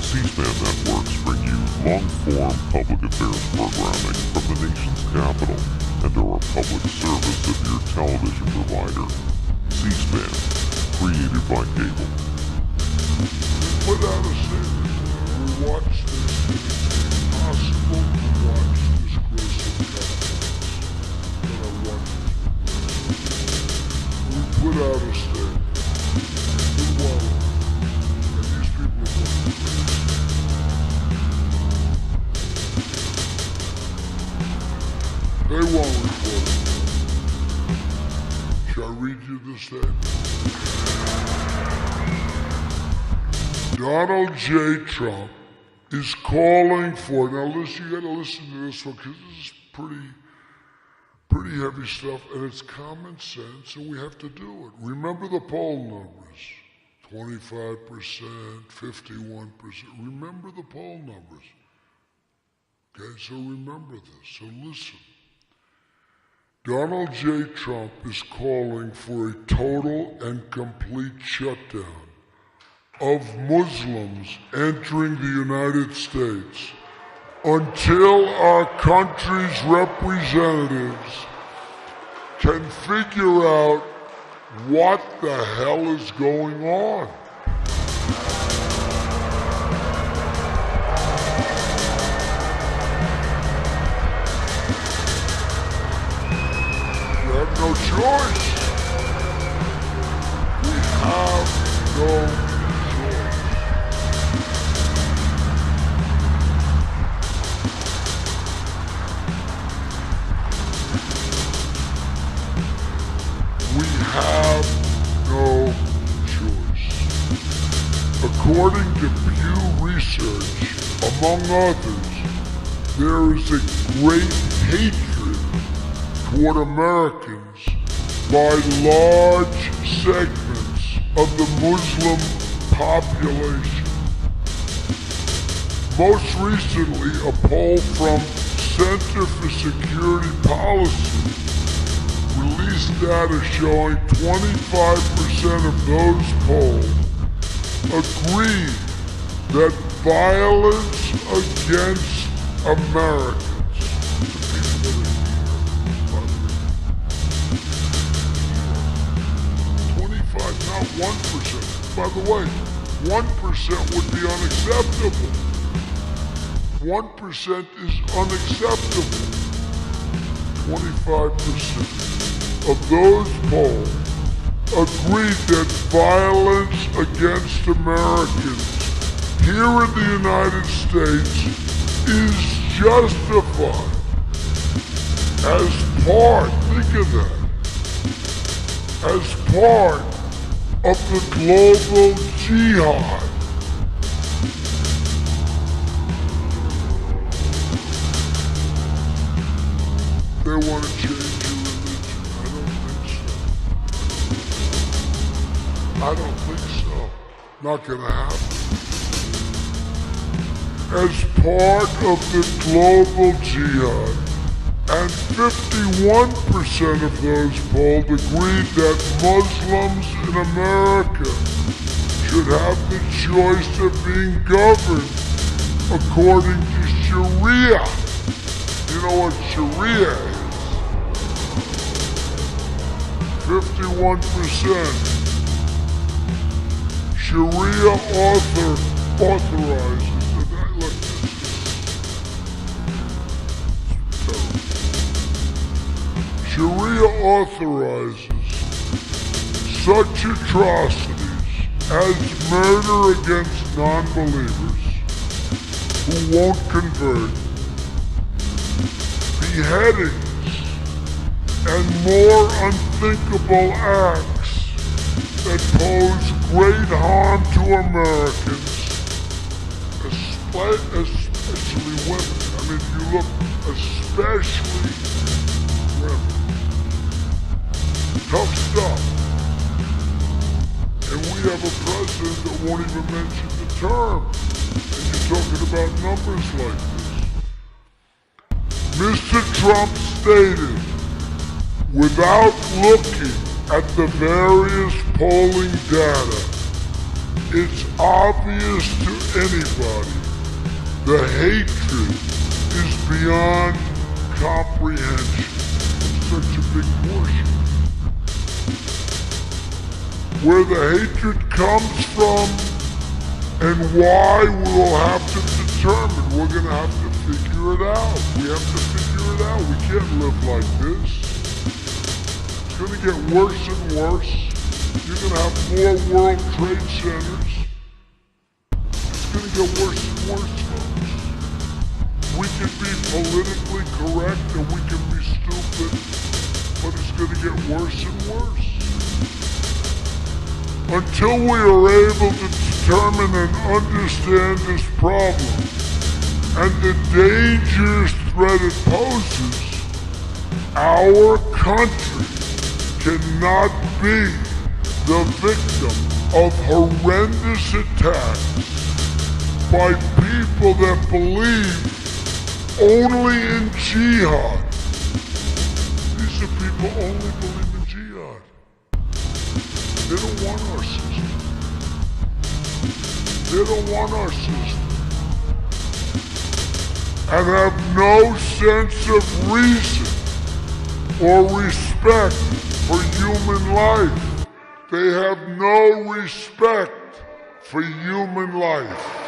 C-SPAN networks bring you long-form public affairs programming from the nation's capital and are a public service of your television provider. C-SPAN, created by cable. Put out a statement. We watch this, and it's impossible to watch this gruesome content that I watched. We put out a statement. We want it. And these people are going crazy. They won't report it. Shall I read you the statement? Donald J. Trump is calling for, now listen, you gotta listen to this one because this is pretty heavy stuff and it's common sense and we have to do it. Remember the poll numbers, 25%, 51%, remember the poll numbers. Okay, so remember this, so listen. Donald J. Trump is calling for a total and complete shutdown of Muslims entering the United States until our country's representatives can figure out what the hell is going on. You have no choice. We have no choice. We have no choice. According to Pew Research, among others, there is a great hatred toward Americans by large segments of the Muslim population. Most recently, a poll from Center for Security Policy released data showing 25% of those polled agree that violence against Americans, the people that are here, 25, not 1%. By the way, 1% would be unacceptable. 1% is unacceptable. 25% of those polled agreed that violence against Americans here in the United States is justified as part, think of that, as part of the global jihad. They want to change your religion. I don't think so. Not gonna happen. As part of the global jihad, and 51% of those polled agreed that Muslims in America should have the choice of being governed according to Sharia. You know what Sharia is? 51%. Sharia authorizes, and look, this is terrible. Sharia authorizes such atrocities as murder against non-believers who won't convert, beheadings, and more unthinkable acts that pose great harm to Americans, especially women. I mean, if you look, especially women. Tough stuff. And we have a president that won't even mention the term. And you're talking about numbers like this. Mr. Trump stated, without looking at the various polling data, it's obvious to anybody. The hatred is beyond comprehension. Such a big portion. Where the hatred comes from and why we'll have to determine. We're gonna have to figure it out. We have to figure it out. We can't live like this. It's gonna get worse and worse. You're gonna have more World Trade Centers. It's gonna get worse and worse, folks. We can be politically correct and we can be stupid, but it's gonna get worse and worse. Until we are able to determine and understand this problem and the dangerous threat it poses, our country cannot be the victim of horrendous attacks by people that believe only in jihad. These are people only believe in jihad. They don't want our system. They don't want our system. And have no sense of reason or respect for human life. They have no respect for human life.